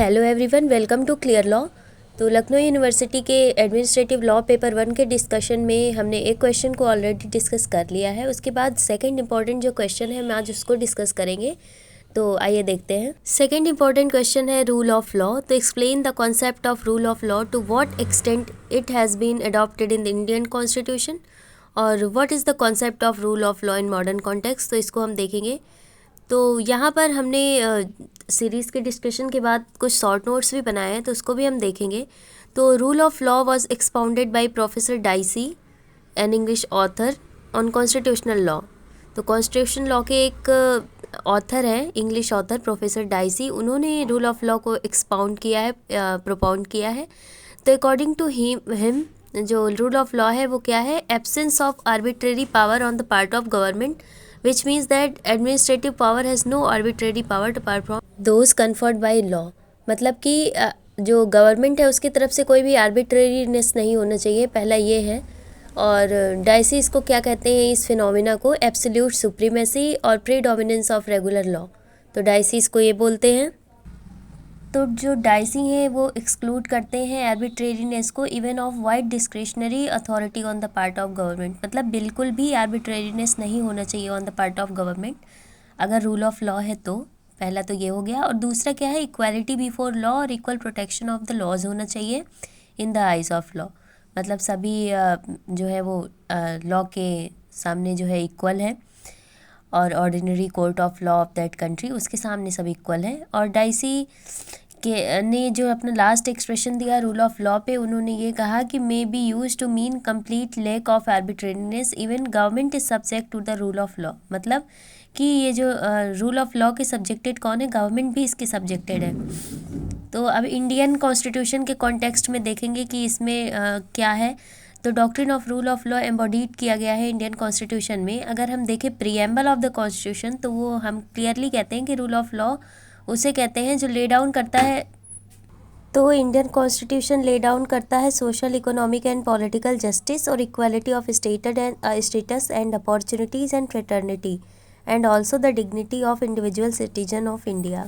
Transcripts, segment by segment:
Hello everyone, welcome to clear law. तो Lucknow university के administrative law paper 1 के discussion में हमने एक क्वेश्चन को ऑलरेडी डिस्कस कर लिया है। उसके बाद सेकंड इंपॉर्टेंट जो क्वेश्चन है हम आज उसको डिस्कस करेंगे। तो आइए देखते हैं। सेकंड इंपॉर्टेंट क्वेश्चन है रूल ऑफ लॉ। तो explain the concept of rule of law, to what extent it has been adopted in the Indian constitution, और what is the concept of rule of law in modern context. तो इसको हम देखेंगे। तो यहाँ पर हमने सीरीज़ के डिस्कशन के बाद कुछ शॉर्ट नोट्स भी बनाए हैं, तो उसको भी हम देखेंगे। तो rule of law was expounded by professor dicey, an English author on constitutional law. तो कॉन्स्टिट्यूशन लॉ के एक ऑथर हैं, इंग्लिश ऑथर प्रोफेसर डाइसी, उन्होंने रूल ऑफ लॉ को एक्सपाउंड किया है, प्रोपाउंड किया है। तो अकॉर्डिंग टू हिम जो रूल ऑफ लॉ है वो क्या है? Absence of arbitrary power on the part of government, which means that administrative power has no arbitrary power apart from those conferred by law। मतलब कि जो गवर्नमेंट है उसकी तरफ से कोई भी आर्बिट्रेरीनेस नहीं होना चाहिए, पहला ये है। और डाइसी इसको क्या कहते हैं, इस फिनोमिना को? एब्सोल्यूट सुप्रीमेसी और प्रीडोमिनेंस ऑफ रेगुलर लॉ। तो डाइसी इसको ये बोलते हैं। तो जो डाइसी हैं वो एक्सक्लूड करते हैं आर्बिट्रेरीनेस को, even of wide discretionary authority on the part of government. मतलब बिल्कुल भी आर्बिट्रेरीनेस नहीं होना चाहिए on the part of government अगर रूल ऑफ लॉ है तो। पहला तो ये हो गया। और दूसरा क्या है? इक्वालिटी बिफोर लॉ और equal protection of the laws होना चाहिए in the eyes of law. मतलब सभी जो है वो लॉ के सामने जो है इक्वल है, और ordinary court of law of that country उसके सामने सब इक्वल है। और डाइसी के ने जो अपना लास्ट एक्सप्रेशन दिया रूल ऑफ लॉ पे, उन्होंने ये कहा कि may be use to mean complete lack of arbitrariness, even government is subject to the rule of law. मतलब कि ये जो रूल ऑफ लॉ के सब्जेक्टेड कौन है? गवर्नमेंट भी इसके सब्जेक्टेड है। तो अब इंडियन कॉन्स्टिट्यूशन के कॉन्टेक्स्ट में देखेंगे कि इसमें क्या है। तो doctrine of rule of law embodied किया गया है इंडियन कॉन्स्टिट्यूशन में। अगर हम देखें प्रीएम्बल ऑफ द कॉन्स्टिट्यूशन, तो वो हम क्लियरली कहते हैं कि रूल ऑफ लॉ उसे कहते हैं जो ले डाउन करता है। तो इंडियन कॉन्स्टिट्यूशन ले डाउन करता है social, economic and political justice और equality of status and opportunities and fraternity, and also the dignity of individual citizen of India.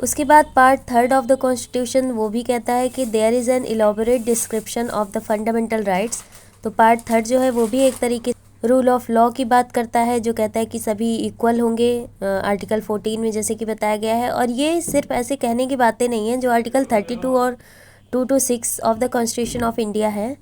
उसके बाद पार्ट 3 ऑफ द कॉन्स्टिट्यूशन वो भी कहता है कि there is an elaborate description of the fundamental rights. तो part 3 जो है वो भी एक तरीके से रूल ऑफ लॉ की बात करता है, जो कहता है कि सभी इक्वल होंगे, आर्टिकल 14 में जैसे कि बताया गया है। और ये सिर्फ ऐसे कहने की बातें नहीं हैं। जो आर्टिकल 32 और 2 to 6 of the constitution of India है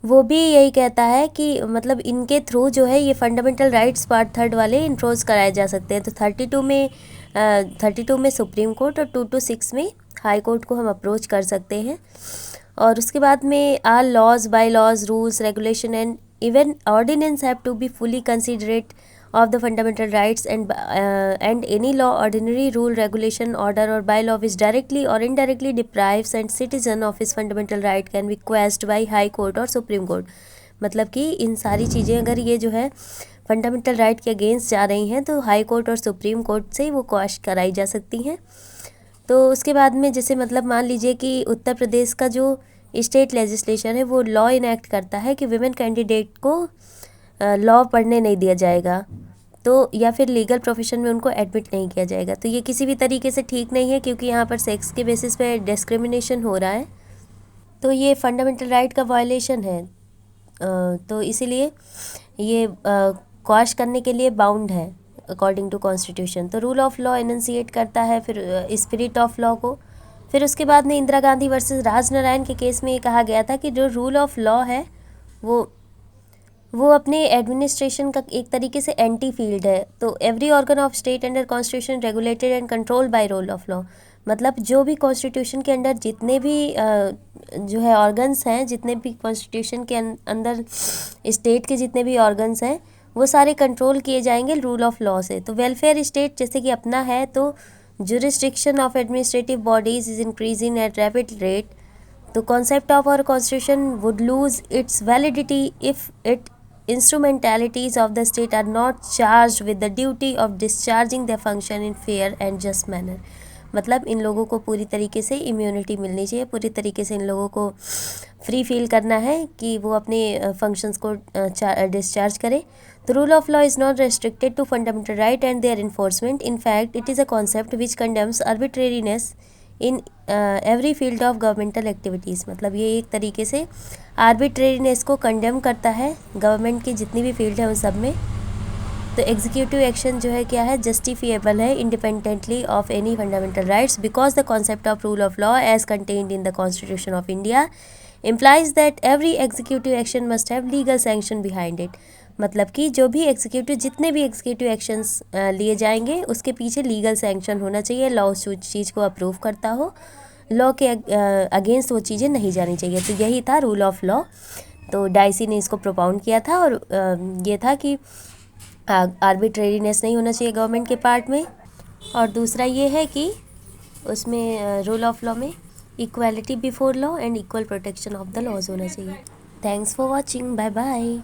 वो भी यही कहता है कि मतलब इनके थ्रू जो है ये फंडामेंटल राइट्स पार्ट 3 वाले इन्फ्रोज कराए जा सकते हैं। तो 32 में सुप्रीम कोर्ट और 2 to 6 में हाई कोर्ट को हम अप्रोच कर सकते हैं। और उसके बाद में all laws, bylaws, rules, regulation and even ordinance have to be fully considerate of the fundamental rights, and any law, ordinary rule, regulation, order or bylaw which directly or indirectly deprives a citizen of his fundamental right can be quashed by high court or supreme court। मतलब कि इन सारी चीज़ें अगर ये जो है fundamental right के against जा रही हैं तो हाई कोर्ट और सुप्रीम कोर्ट से वो क्वैश कराई जा सकती हैं। तो उसके बाद में जैसे मतलब मान लीजिए कि उत्तर प्रदेश का जो स्टेट लेजिस्लेशन है वो लॉ इनैक्ट करता है कि विमेन कैंडिडेट को लॉ पढ़ने नहीं दिया जाएगा, तो या फिर लीगल प्रोफेशन में उनको एडमिट नहीं किया जाएगा। तो ये किसी भी तरीके से ठीक नहीं है, क्योंकि यहाँ पर सेक्स के बेसिस पे डिस्क्रिमिनेशन हो रहा है। तो ये फंडामेंटल राइट का वायलेशन है। तो इसीलिए ये क्वैश करने के लिए बाउंड है अकॉर्डिंग टू कॉन्स्टिट्यूशन। तो रूल ऑफ लॉ एनंसिएट करता है फिर स्पिरिट ऑफ लॉ को। फिर उसके बाद में इंदिरा गांधी वर्सेस राजनारायण के केस में ये कहा गया था कि जो रूल ऑफ लॉ है वो अपने एडमिनिस्ट्रेशन का एक तरीके से एंटी फील्ड है। तो every organ of state under constitution regulated and control by rule of law. मतलब जो भी कॉन्स्टिट्यूशन के अंडर जितने भी जो है ऑर्गन्स हैं, जितने भी कॉन्स्टिट्यूशन के अंदर स्टेट के जितने भी ऑर्गन्स हैं वो सारे कंट्रोल किए जाएंगे रूल ऑफ लॉ से। तो वेलफेयर स्टेट जैसे कि अपना है, तो jurisdiction of administrative bodies is increasing at rapid rate. तो concept of our constitution would lose its validity if it instrumentalities of the state are not charged with the duty of discharging their function in fair and just manner। मतलब इन लोगों को पूरी तरीके से immunity मिलनी चाहिए, पूरी तरीके से इन लोगों को फ्री फील करना है कि वो अपने फंक्शंस को डिस्चार्ज करें। The rule of law is not restricted to fundamental right and their enforcement. In fact, it is a concept which condemns arbitrariness in every field of governmental activities. मतलब ये एक तरीके से आर्बिट्रेरीनेस को condemn करता है government की जितनी भी फील्ड है उन सब में। तो एग्जीक्यूटिव एक्शन जो है क्या है, जस्टिफिएबल है independently of any fundamental rights because the concept of rule of law as contained in the constitution of India implies that every executive action must have legal sanction behind it। मतलब कि जो भी executive जितने भी executive actions लिए जाएंगे उसके पीछे लीगल सैंक्शन होना चाहिए, लॉ उस चीज़ को अप्रूव करता हो, लॉ के अगेंस्ट वो चीज़ें नहीं जानी चाहिए। तो यही था रूल ऑफ लॉ। तो डाइसी ने इसको प्रोपाउंड किया था और ये था कि आर्बिट्रेरीनेस नहीं होना चाहिए गवर्नमेंट के पार्ट में। और दूसरा ये है कि उसमें रूल ऑफ लॉ में equality before law and equal protection of the laws होना चाहिए। Thanks for watching, bye bye.